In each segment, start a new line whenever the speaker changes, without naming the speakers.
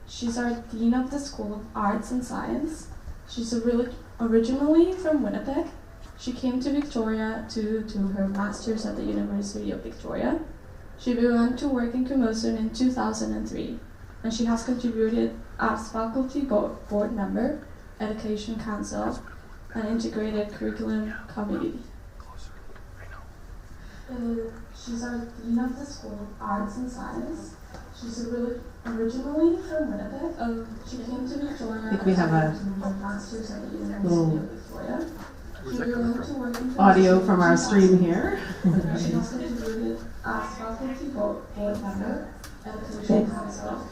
She's our Dean of the School of Arts and Science. She's originally from Winnipeg. She came to Victoria to do her master's at the University of Victoria. She began to work in Camosun in 2003, and she has contributed as faculty board member, Education Council, and Integrated Curriculum Committee. She's our Dean of the School of Arts and Science. She's originally from Winnipeg. She came to Victoria.
I think we have a
master's at the University of Victoria.
Audio from our stream here.
She has contributed as faculty board member, Education Council,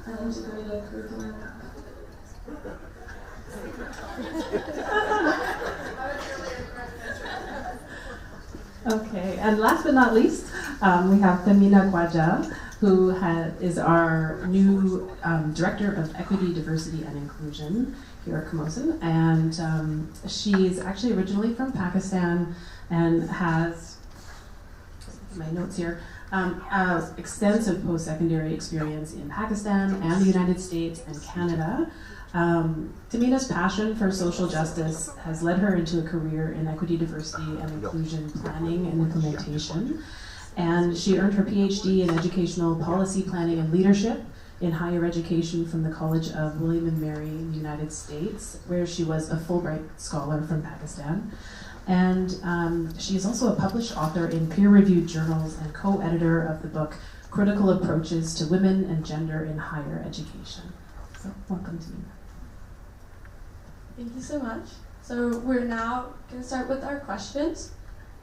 and Integrated Curriculum.
Okay, and last but not least, we have Femina Gwaja, who is our new Director of Equity, Diversity, and Inclusion here at Camosun. And she's actually originally from Pakistan and has, my notes here, extensive post-secondary experience in Pakistan and the United States and Canada. Tamina's passion for social justice has led her into a career in equity, diversity, and inclusion planning and implementation. And she earned her PhD in educational policy planning and leadership in higher education from the College of William and Mary in the United States, where she was a Fulbright scholar from Pakistan. And she is also a published author in peer-reviewed journals and co-editor of the book Critical Approaches to Women and Gender in Higher Education. So welcome to you.
Thank you so much. So we're now going to start with our questions.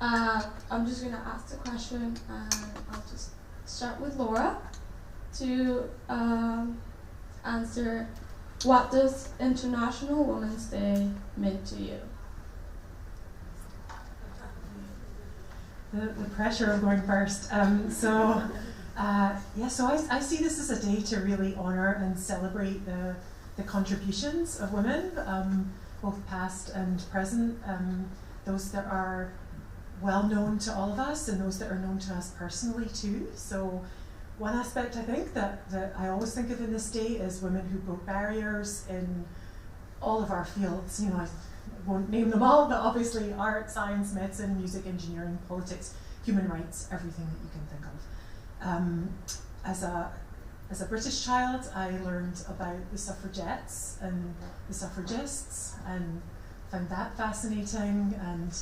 I'm just going to ask the question, and I'll just start with Laura to answer, what does International Women's Day mean to you?
The pressure of going first. So I see this as a day to really honor and celebrate the contributions of women, both past and present, those that are well known to all of us and those that are known to us personally too. So one aspect I think that I always think of in this day is women who broke barriers in all of our fields. You know, I won't name them all, but obviously art, science, medicine, music, engineering, politics, human rights, everything that you can think of. As a British child, I learned about the suffragettes and the suffragists and found that fascinating, and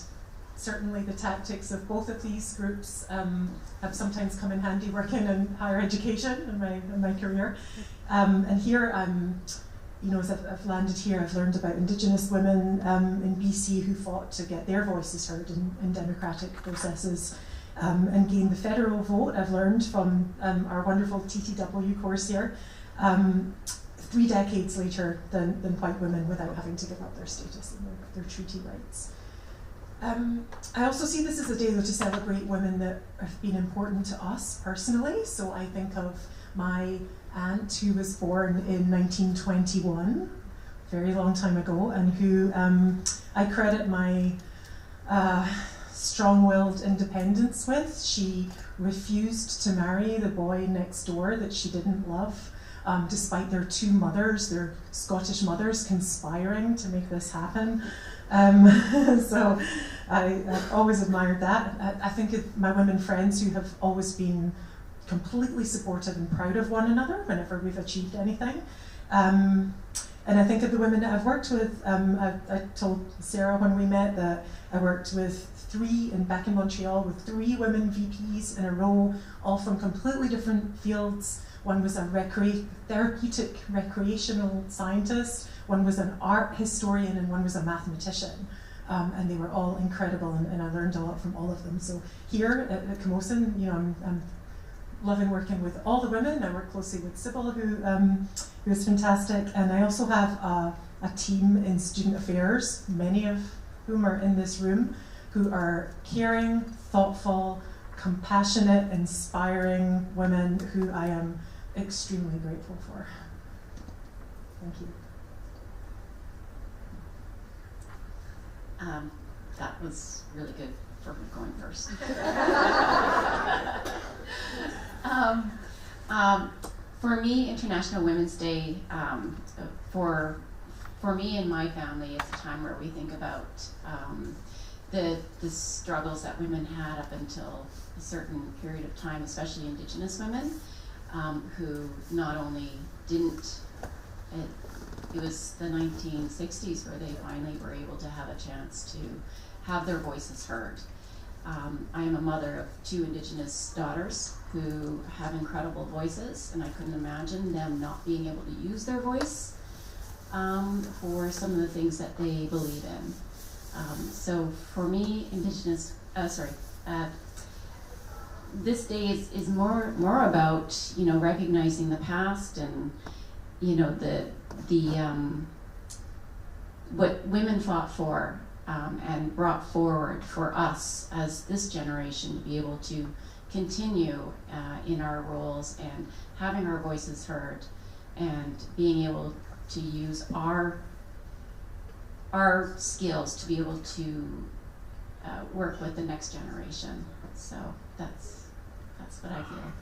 certainly the tactics of both of these groups have sometimes come in handy working in higher education in my career. And here as I've landed here, I've learned about Indigenous women in BC who fought to get their voices heard in democratic processes and gain the federal vote. I've learned from our wonderful TTW course here, 3 decades later than white women without having to give up their status and their treaty rights. I also see this as a day though to celebrate women that have been important to us personally. So I think of my aunt who was born in 1921, a very long time ago, and who I credit my strong-willed independence with. She refused to marry the boy next door that she didn't love, despite their 2 mothers, their Scottish mothers, conspiring to make this happen. So I've always admired that. I think of my women friends who have always been completely supportive and proud of one another whenever we've achieved anything. And I think of the women that I've worked with. I told Sarah when we met that I worked with back in Montreal with 3 women VPs in a row, all from completely different fields. One was a therapeutic recreational scientist, one was an art historian, and one was a mathematician. And they were all incredible, and I learned a lot from all of them. So here at Camosun, you know, I'm loving working with all the women. I work closely with Sybil, who is fantastic, and I also have a team in student affairs, many of whom are in this room, who are caring, thoughtful, compassionate, inspiring women who I am extremely grateful for. Thank you.
That was really good for me going first. For me, International Women's Day, for me and my family, it's a time where we think about the struggles that women had up until a certain period of time, especially Indigenous women, who not only didn't, it was the 1960s where they finally were able to have a chance to have their voices heard. I am a mother of 2 Indigenous daughters who have incredible voices, and I couldn't imagine them not being able to use their voice for some of the things that they believe in. So for me, this day is more about, you know, recognizing the past and, you know, the what women fought for and brought forward for us as this generation to be able to continue in our roles and having our voices heard and being able to use our skills to be able to work with the next generation. So that's what I feel.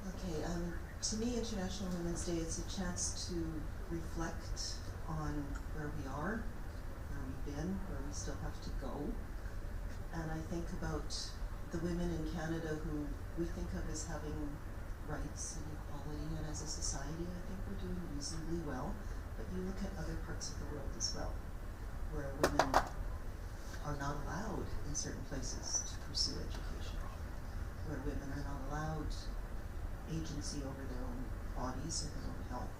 Okay, to me, International Women's Day is a chance to reflect on where we are, where we've been, where we still have to go. And I think about the women in Canada who we think of as having rights and equality, and as a society, I think we're doing reasonably well. But you look at other parts of the world as well, where women are not allowed in certain places to pursue education, where women are not allowed agency over their own bodies and their own health.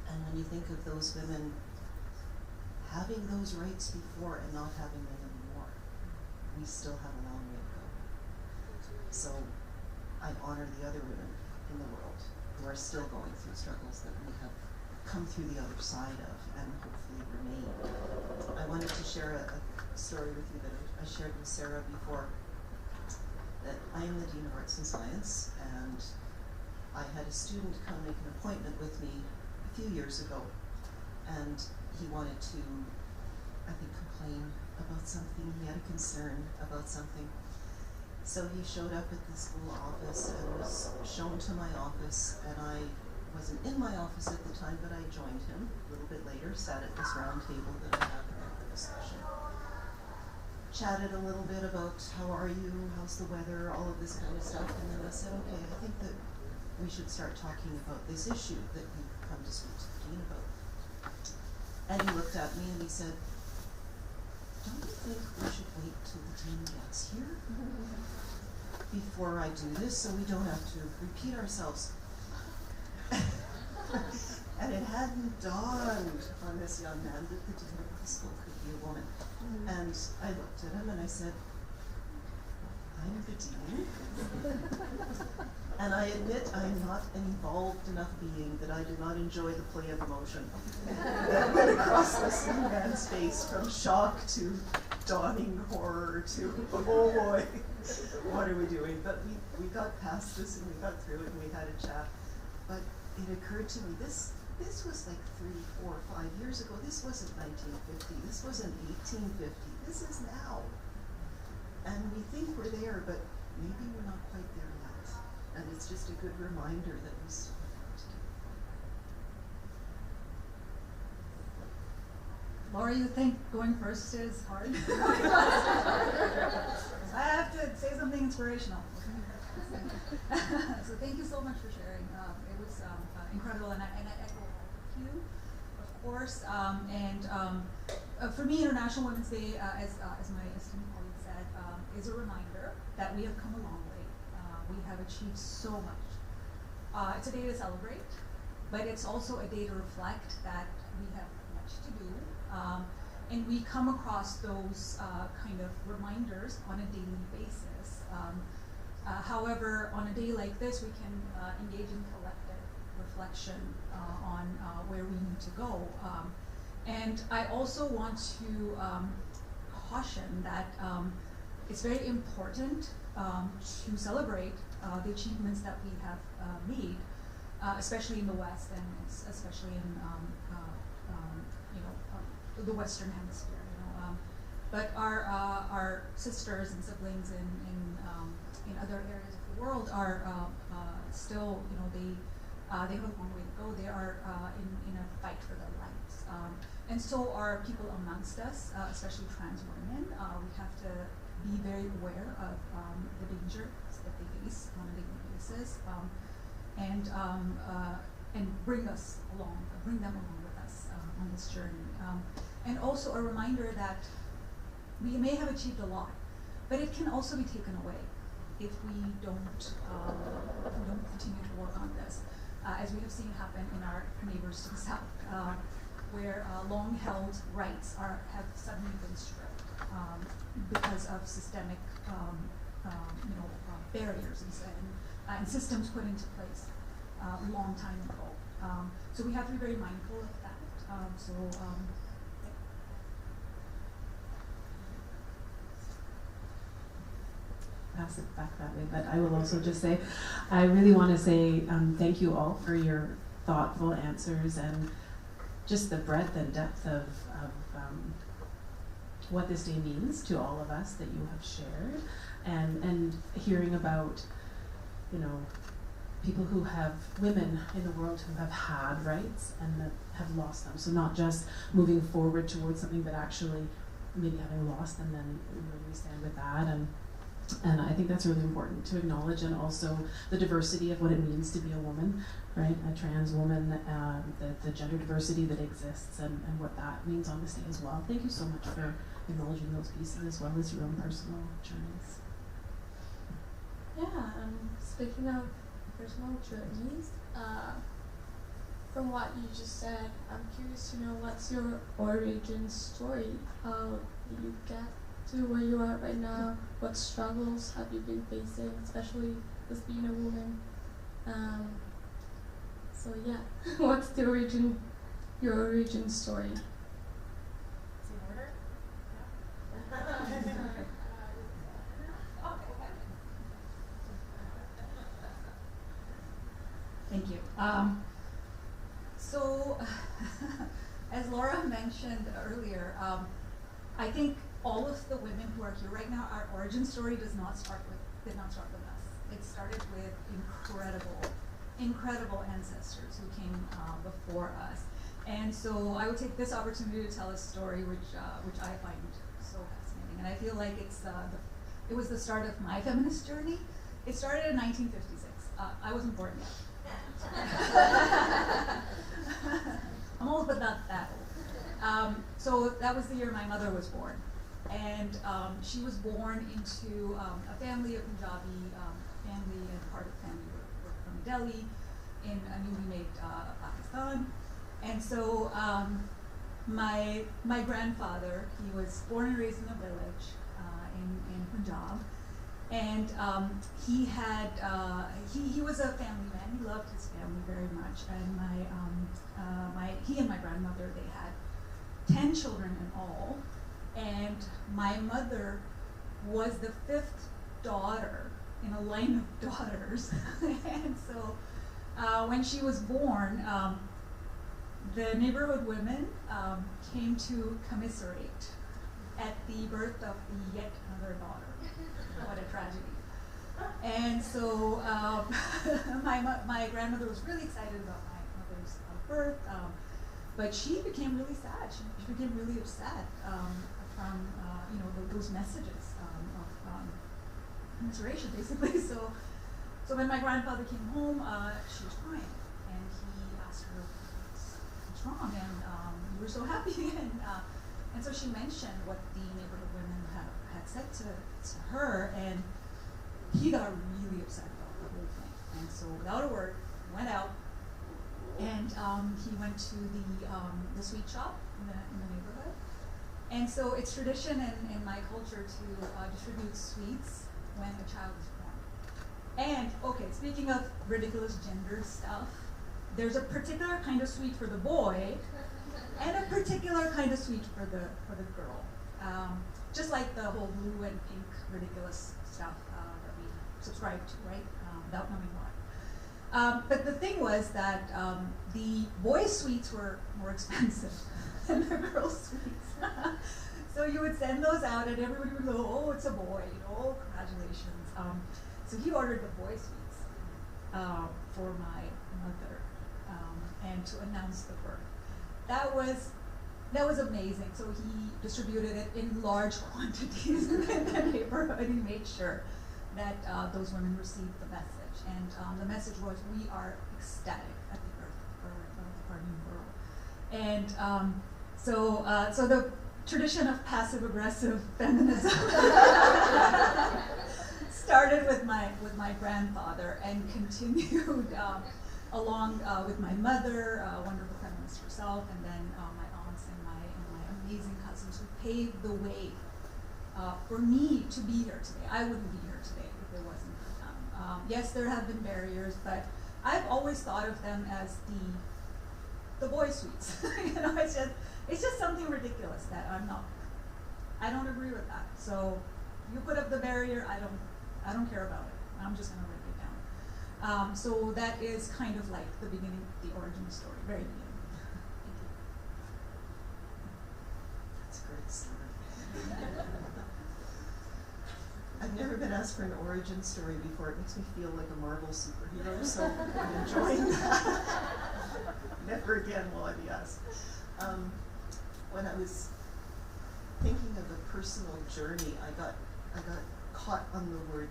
And when you think of those women having those rights before and not having them anymore, we still have a long way to go. So I honor the other women in the world who are still going through struggles that we have come through the other side of and hopefully remain. I wanted to share a story with you that I shared with Sarah before, that I am the Dean of Arts and Science, and I had a student come make an appointment with me a few years ago, and he wanted to, I think, complain about something. He had a concern about something. So he showed up at the school office and was shown to my office, and I wasn't in my office at the time, but I joined him a little bit later, sat at this round table that I have in the discussion. Chatted a little bit about how are you, how's the weather, all of this kind of stuff, and then I said, okay, I think that we should start talking about this issue that you've come to speak to the dean about. And he looked at me and he said, don't you think we should wait till the dean gets here before I do this so we don't have to repeat ourselves? And it hadn't dawned on this young man that the dean of the school could be a woman. And I looked at him and I said, I'm the dean. And I admit I'm not an evolved enough being that I do not enjoy the play of emotion that went across this young man's face, from shock to dawning horror to, oh boy, what are we doing? But we got past this and we got through it and we had a chat. But it occurred to me, this was like 3, 4, 5 years ago. This wasn't 1950. This wasn't 1850. This is now. And we think we're there, but maybe we're not quite there yet. And it's just a good reminder that we still have work to do.
Laura, you think going first is hard? I have to say something inspirational. So thank you so much for sharing. It was incredible, and I echo all of you, of course. For me, International Women's Day, as my esteemed colleague said, is a reminder that we have come a long way. We have achieved so much. It's a day to celebrate, but it's also a day to reflect that we have much to do. And we come across those kind of reminders on a daily basis. However, on a day like this, we can engage in collective reflection on where we need to go. And I also want to caution that it's very important to celebrate the achievements that we have made, especially in the West and especially in the Western Hemisphere. but our sisters and siblings in other areas of the world are still, they have a long way to go. They are in a fight for their lives. And so are people amongst us, especially trans women. We have to be very aware of the dangers that they face on a daily basis, and bring them along with us on this journey. And also a reminder that we may have achieved a lot, but it can also be taken away if we don't continue to work on this, as we have seen happen in our neighbors to the south, where long-held rights have suddenly been stripped because of systemic barriers and systems put into place a long time ago. So we have to be very mindful of that.
Pass it back that way, but I will also just say, I really want to say thank you all for your thoughtful answers and just the breadth and depth of what this day means to all of us that you have shared, and hearing about, people who have, women in the world who have had rights and that have lost them. So not just moving forward towards something, but actually maybe having lost them, then where do we stand with that? And I think that's really important to acknowledge, and also the diversity of what it means to be a woman, right? A trans woman, the gender diversity that exists, and what that means on this day as well. Thank you so much for acknowledging those pieces as well as your own personal journeys.
Yeah, speaking of personal journeys, from what you just said, I'm curious to know what's your origin story? How did you get to where you are right now? What struggles have you been facing, especially with being a woman? So yeah, what's your origin story?
Is it in order?
Thank you. So, as Laura mentioned earlier, I think all of the women who are here right now, our origin story did not start with us. It started with incredible ancestors who came before us. And so I would take this opportunity to tell a story which I find so fascinating. And I feel like it was the start of my feminist journey. It started in 1956. I wasn't born yet. I'm old, but not that old. So that was the year my mother was born. And she was born into a family, a Punjabi family, and part of the family were from Delhi in a newly made Pakistan. And so my grandfather, he was born and raised in a village in Punjab. And he was a family man. He loved his family very much. And he and my grandmother, they had 10 children in all. And my mother was the 5th daughter in a line of daughters. And so when she was born, the neighborhood women came to commiserate at the birth of the yet another daughter. What a tragedy. And so my grandmother was really excited about my mother's birth, but she became really sad. She became really upset from those messages of commiseration, basically. So when my grandfather came home, she was crying, and he asked her what's wrong, and we were so happy, and so she mentioned what the neighborhood women had said to her, and he got really upset about the whole thing. And so without a word, he went out, and he went to the sweet shop in the neighborhood. And so it's tradition in my culture to distribute sweets when a child is born. And okay, speaking of ridiculous gender stuff, there's a particular kind of sweet for the boy, and a particular kind of sweet for the girl. Just like the whole blue and pink ridiculous stuff that we subscribe to, right? Without knowing why. But the thing was that the boys' sweets were more expensive than the girls' sweets. So you would send those out, and everybody would go, "Oh, it's a boy! Oh, congratulations!" So he ordered the boy sweets for my mother, and to announce the birth. That was amazing. So he distributed it in large quantities in the neighborhood. He made sure that those women received the message, and the message was, "We are ecstatic at the birth of our new girl." And so the tradition of passive-aggressive feminism started with my grandfather and continued along with my mother, wonderful feminist herself, and then my aunts and my amazing cousins who paved the way for me to be here today. I wouldn't be here today if it wasn't for them. Yes, there have been barriers, but I've always thought of them as the boy sweets. You know, it's just something ridiculous that I don't agree with that. So you put up the barrier, I don't care about it. I'm just gonna write it down. So that is kind of like the beginning, the origin story, very beginning. Thank you.
That's a great story. I've never been asked for an origin story before. It makes me feel like a Marvel superhero, so I'm enjoying that. Never again will I be asked. When I was thinking of a personal journey, I got caught on the word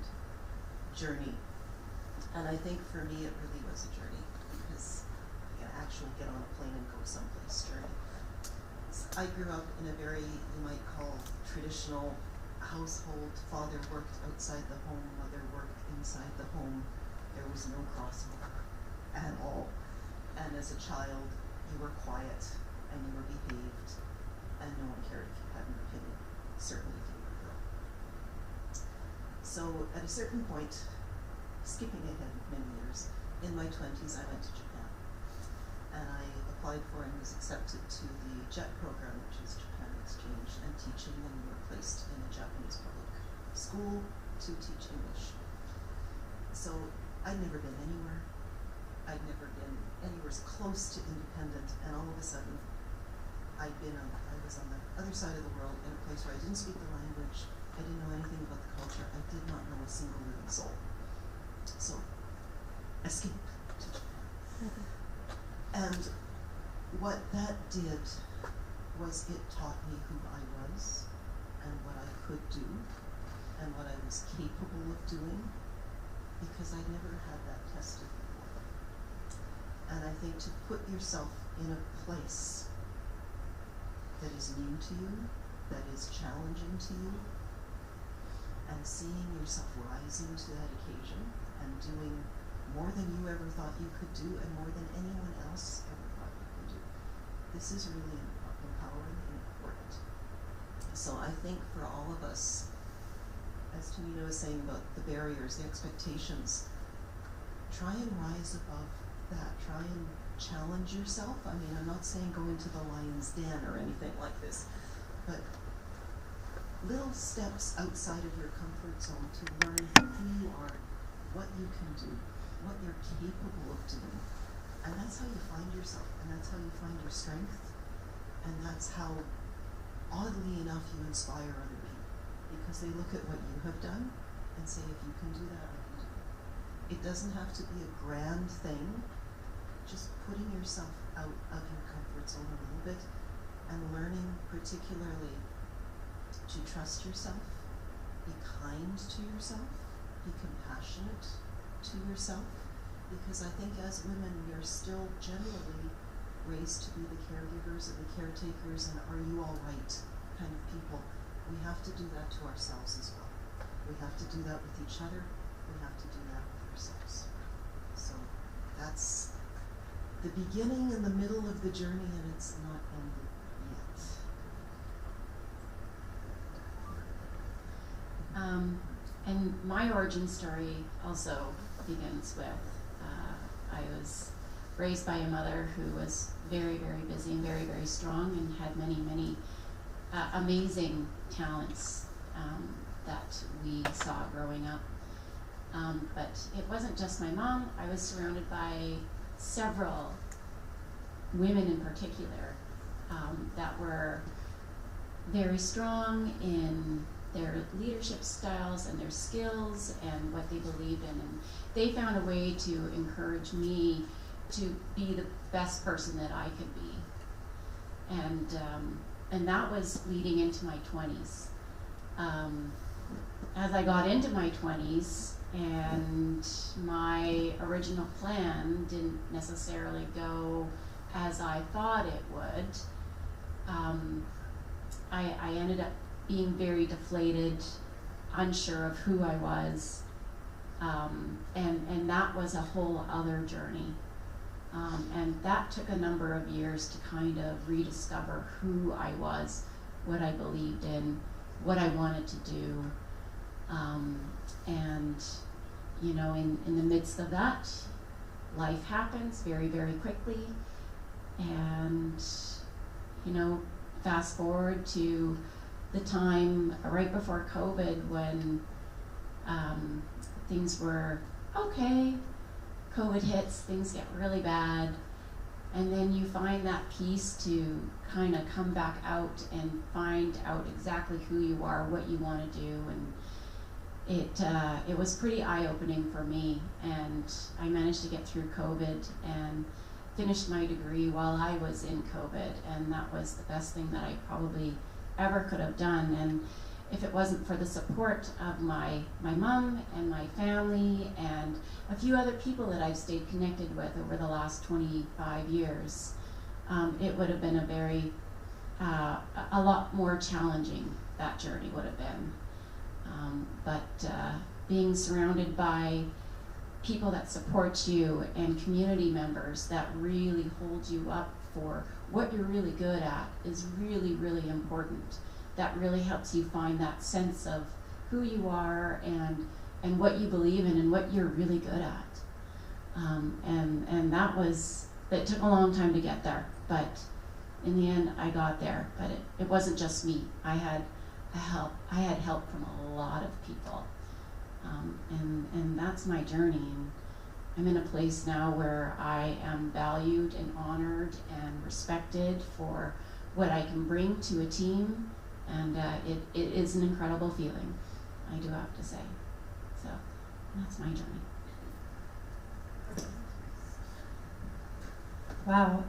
journey. And I think for me it really was a journey, because you can actually get on a plane and go someplace journey. I grew up in a very, you might call, traditional household. Father worked outside the home, mother worked inside the home. There was no crossover at all. And as a child, you were quiet and you were behaved, and no one cared if you had an opinion, certainly if you were a girl. So at a certain point, skipping ahead many years, in my 20s I went to Japan. And I applied for and was accepted to the JET program, which is Japan Exchange and Teaching, and we were placed in a Japanese public school to teach English. So I'd never been anywhere. I'd never been anywhere close to independent, and all of a sudden I was on the other side of the world in a place where I didn't speak the language, I didn't know anything about the culture, I did not know a single living soul. So, escape to Japan. And what that did was it taught me who I was and what I could do and what I was capable of doing, because I'd never had that tested before. And I think to put yourself in a place that is new to you, that is challenging to you, and seeing yourself rising to that occasion and doing more than you ever thought you could do and more than anyone else ever thought you could do. This is really empowering and important. So I think for all of us, as Tamina was saying about the barriers, the expectations, try and rise above that. Try and challenge yourself. I mean, I'm not saying go into the lion's den or anything like this, but little steps outside of your comfort zone to learn who you are, what you can do, what you're capable of doing. And that's how you find yourself, and that's how you find your strength, and that's how, oddly enough, you inspire other people, because they look at what you have done and say, if you can do that, I can do it. It doesn't have to be a grand thing. Just putting yourself out of your comfort zone a little bit and learning particularly to trust yourself, be kind to yourself, be compassionate to yourself, because I think as women we are still generally raised to be the caregivers and the caretakers and are you all right kind of people. We have to do that to ourselves as well. We have to do that with each other, we have to do that with ourselves. So that's the beginning and the middle of the journey, and it's not ended yet.
And my origin story also begins with, I was raised by a mother who was very, very busy and very, very strong and had many, many amazing talents that we saw growing up. But it wasn't just my mom. I was surrounded by several women in particular that were very strong in their leadership styles and their skills and what they believed in. And they found a way to encourage me to be the best person that I could be. And that was leading into my 20s. As I got into my 20s and my original plan didn't necessarily go as I thought it would, I ended up being very deflated, unsure of who I was, and that was a whole other journey. And that took a number of years to kind of rediscover who I was, what I believed in, what I wanted to do. And, you know, in the midst of that, life happens very, very quickly. And, you know, fast forward to the time right before COVID when things were okay. COVID hits, things get really bad, and then you find that peace to kind of come back out and find out exactly who you are, what you want to do, and it was pretty eye-opening for me. And I managed to get through COVID and finished my degree while I was in COVID, and that was the best thing that I probably ever could have done. And if it wasn't for the support of my mom and my family and a few other people that I've stayed connected with over the last 25 years, it would have been a lot more challenging, that journey would have been. But being surrounded by people that support you and community members that really hold you up for what you're really good at is really, really important. That really helps you find that sense of who you are and what you believe in and what you're really good at. And that took a long time to get there, but in the end I got there. But it wasn't just me. I had help from a lot of people. And that's my journey. And I'm in a place now where I am valued and honored and respected for what I can bring to a team. And it is an incredible feeling, I do have to say. So that's my journey.
Wow.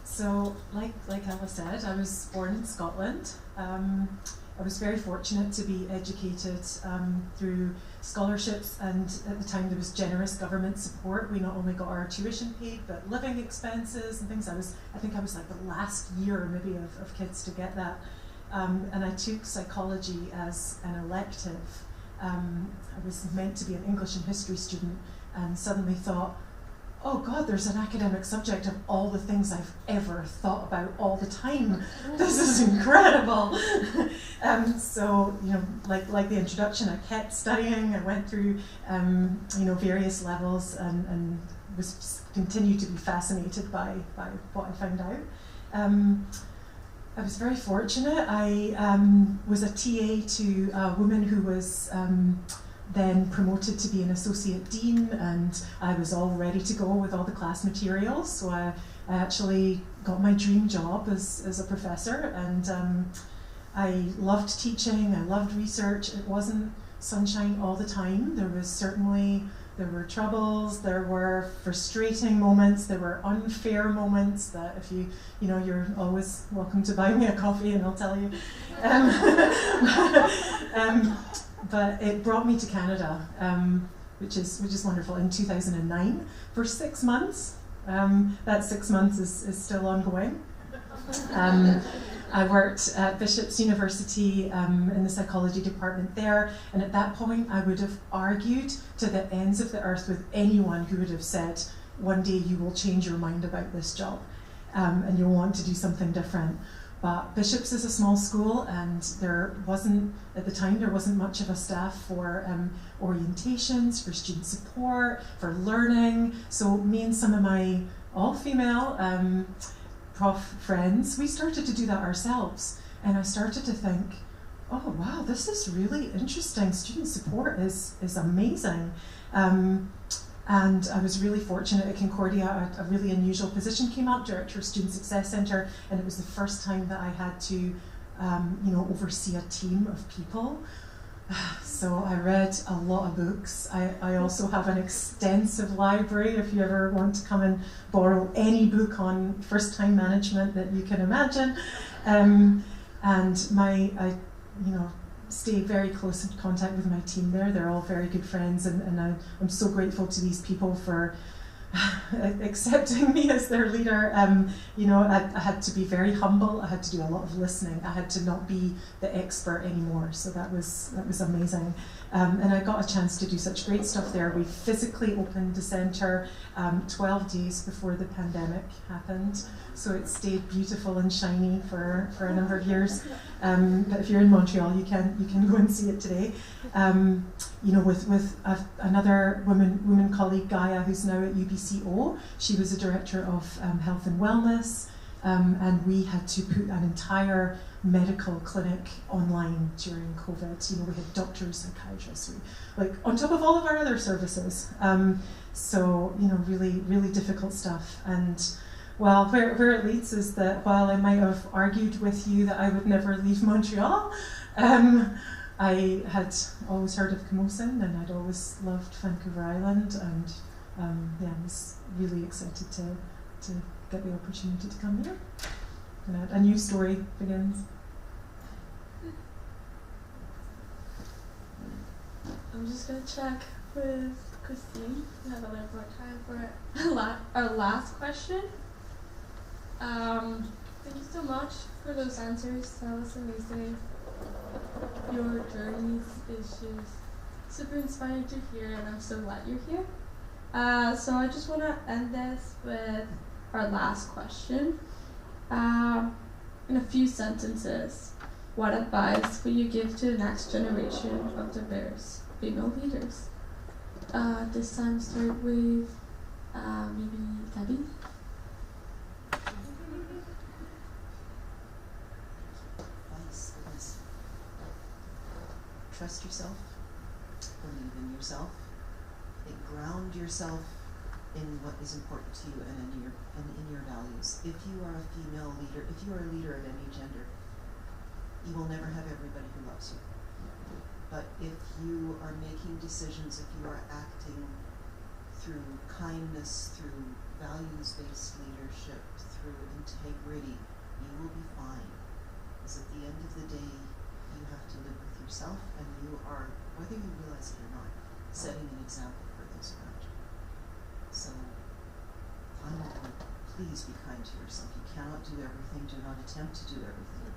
So, like Ella said, I was born in Scotland. I was very fortunate to be educated through scholarships, and at the time there was generous government support. We not only got our tuition paid, but living expenses and things. I think I was like the last year maybe of kids to get that. And I took psychology as an elective. I was meant to be an English and history student, and suddenly thought, oh God, there's an academic subject of all the things I've ever thought about all the time. This is incredible. So, you know, like the introduction, I kept studying. I went through, you know, various levels and continued to be fascinated by what I found out. I was very fortunate. I was a TA to a woman who was then promoted to be an associate dean, and I was all ready to go with all the class materials. So I actually got my dream job as a professor, and I loved teaching, I loved research. It wasn't sunshine all the time. There were troubles, there were frustrating moments, there were unfair moments that if you know, you're always welcome to buy me a coffee and I'll tell you. But it brought me to Canada, which is wonderful, in 2009 for 6 months. That 6 months is still ongoing. I worked at Bishop's University in the psychology department there, and at that point I would have argued to the ends of the earth with anyone who would have said, one day you will change your mind about this job and you'll want to do something different. But Bishop's is a small school, and at the time there wasn't much of a staff for orientations, for student support, for learning. So me and some of my all-female prof friends, we started to do that ourselves. And I started to think, oh wow, this is really interesting. Student support is amazing. And I was really fortunate at Concordia. A really unusual position came up, Director of Student Success Centre, and it was the first time that I had to oversee a team of people. So I read a lot of books. I also have an extensive library if you ever want to come and borrow any book on first-time management that you can imagine. And I stay very close in contact with my team there. They're all very good friends, and I'm so grateful to these people for accepting me as their leader. I had to be very humble. I had to do a lot of listening. I had to not be the expert anymore. So that was amazing. And I got a chance to do such great stuff there. We physically opened the centre 12 days before the pandemic happened. So it stayed beautiful and shiny for a number of years. But if you're in Montreal, you can go and see it today. With another woman colleague, Gaia, who's now at UBCO. She was the director of health and wellness, and we had to put an entire medical clinic online during COVID. We had doctors, psychiatrists, on top of all of our other services. Really, really difficult stuff. And well, where it leads is that while I might have argued with you that I would never leave Montreal, I had always heard of Camosun, and I'd always loved Vancouver Island, and I was really excited to get the opportunity to come here. And a new story begins.
I'm just gonna check with Christine. We have a little more time for our last question. Thank you so much for those answers. That was amazing. Your journey is just super inspiring to hear, and I'm so glad you're here. So I just want to end this with our last question. In a few sentences, what advice would you give to the next generation of diverse female leaders? This time start with maybe Debbie.
Trust yourself, believe in yourself, ground yourself in what is important to you and in your values. If you are a female leader, if you are a leader of any gender, you will never have everybody who loves you. But if you are making decisions, if you are acting through kindness, through values-based leadership, through integrity, you will be fine. Because at the end of the day, you have to live with yourself, and you are, whether you realize it or not, setting an example for those around you. So, final word, please be kind to yourself. You cannot do everything. Do not attempt to do everything.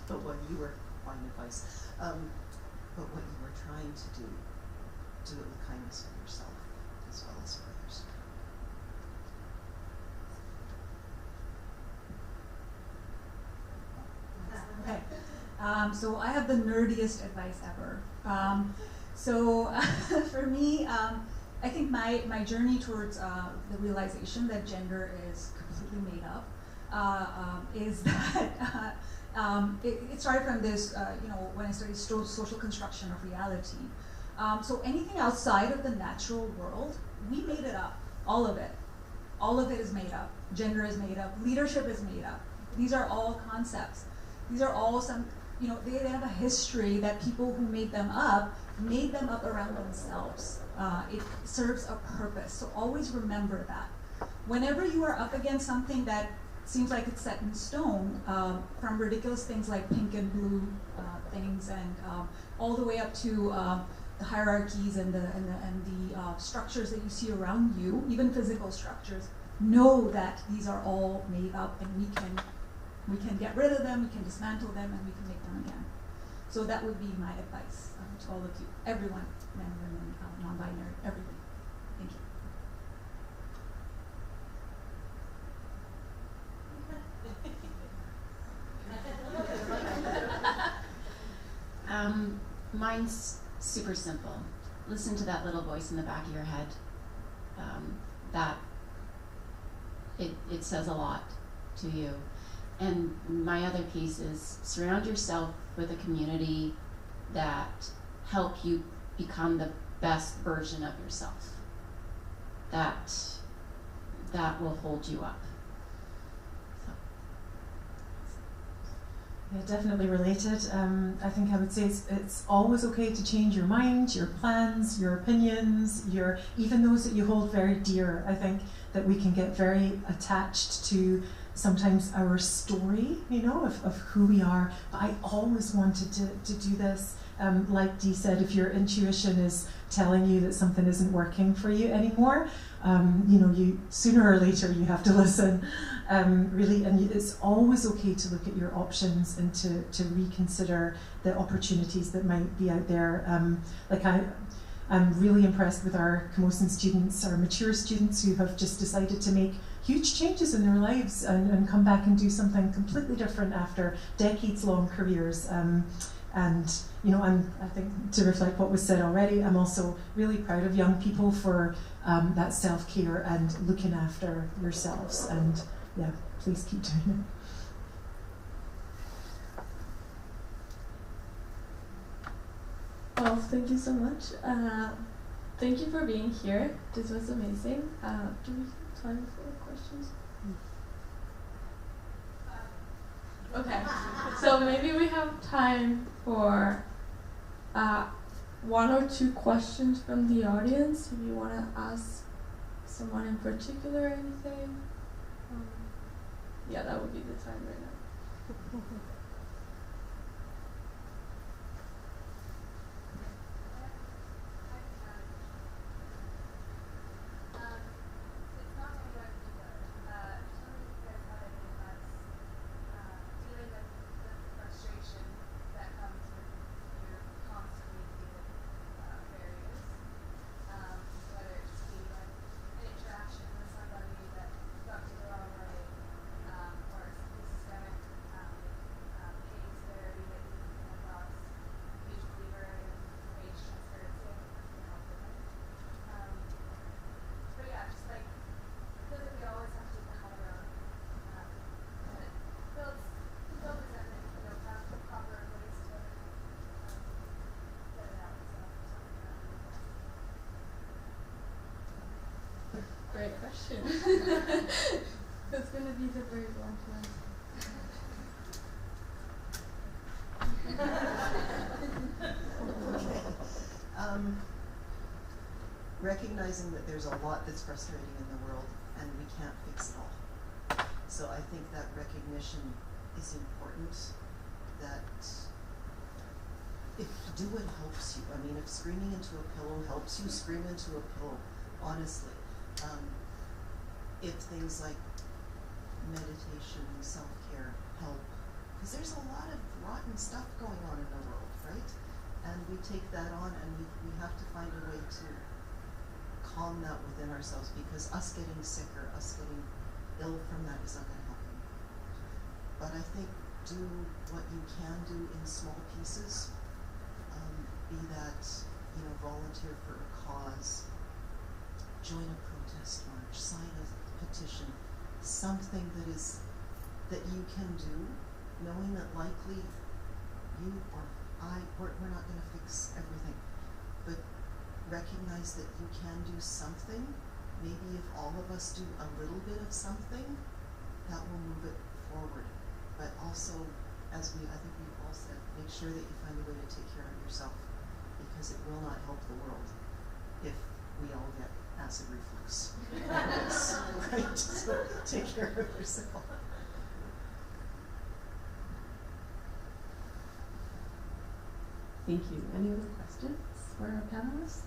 But what you were fine advice. But what you are trying to do it with kindness for yourself as well as for others.
Okay. So I have the nerdiest advice ever. For me, I think my journey towards the realization that gender is completely made up is that it started from this, when I studied social construction of reality. So anything outside of the natural world, we made it up, all of it. All of it is made up. Gender is made up. Leadership is made up. These are all concepts. These are all they have a history that people who made them up around themselves. It serves a purpose, so always remember that. Whenever you are up against something that seems like it's set in stone, from ridiculous things like pink and blue things, and all the way up to the hierarchies and the structures that you see around you, even physical structures, know that these are all made up, and we can get rid of them, we can dismantle them, and we can make them again. So that would be my advice to all of you, everyone, men, women, non-binary, everything. Thank you.
Mine's super simple. Listen to that little voice in the back of your head. It says a lot to you. And my other piece is surround yourself with a community that help you become the best version of yourself. That will hold you up. So.
Yeah, definitely related. I think I would say it's always okay to change your mind, your plans, your opinions, even those that you hold very dear. I think that we can get very attached to sometimes our story, of who we are. But I always wanted to do this. Like Dee said, if your intuition is telling you that something isn't working for you anymore, you sooner or later you have to listen. Really, and it's always okay to look at your options and to reconsider the opportunities that might be out there. I'm really impressed with our Camosun students, our mature students who have just decided to make huge changes in their lives and come back and do something completely different after decades-long careers. I think to reflect what was said already, I'm also really proud of young people for that self-care and looking after yourselves. And yeah, please keep doing it.
Well, thank you so much. Thank you for being here. This was amazing. Do we have time for questions? Okay, so maybe we have time for 1 or 2 questions from the audience. If you want to ask someone in particular or anything, yeah, that would be the time right now. Great question. It's going to be the very blunt one.
Recognizing that there's a lot that's frustrating in the world and we can't fix it all. So I think that recognition is important, that if do what helps you. I mean, if screaming into a pillow helps you, scream into a pillow, honestly. If things like meditation, self-care help, because there's a lot of rotten stuff going on in the world, right? And we take that on and we have to find a way to calm that within ourselves, because us getting sick or us getting ill from that is not going to happen. But I think do what you can do in small pieces, be that, volunteer for a cause, join a protest march, sign a petition, something that you can do, knowing that likely you or we're not going to fix everything, but recognize that you can do something. Maybe if all of us do a little bit of something, that will move it forward. But also, I think we've all said, make sure that you find a way to take care of yourself, because it will not help the world if we all get acid reflux. Right? So take care of yourself.
Thank you. Any other questions for our panelists?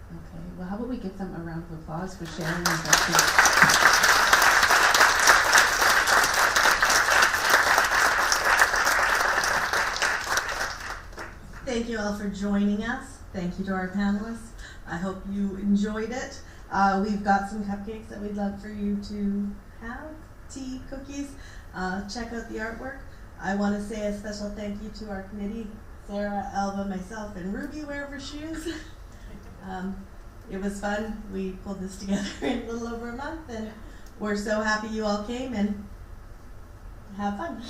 Okay, well, how about we give them a round of applause for sharing their questions.
Thank you all for joining us. Thank you to our panelists. I hope you enjoyed it. We've got some cupcakes that we'd love for you to have, tea, cookies. Check out the artwork. I want to say a special thank you to our committee, Sarah, Elva, myself, and Ruby, wherever she is. It was fun. We pulled this together in a little over a month, and we're so happy you all came, and have fun.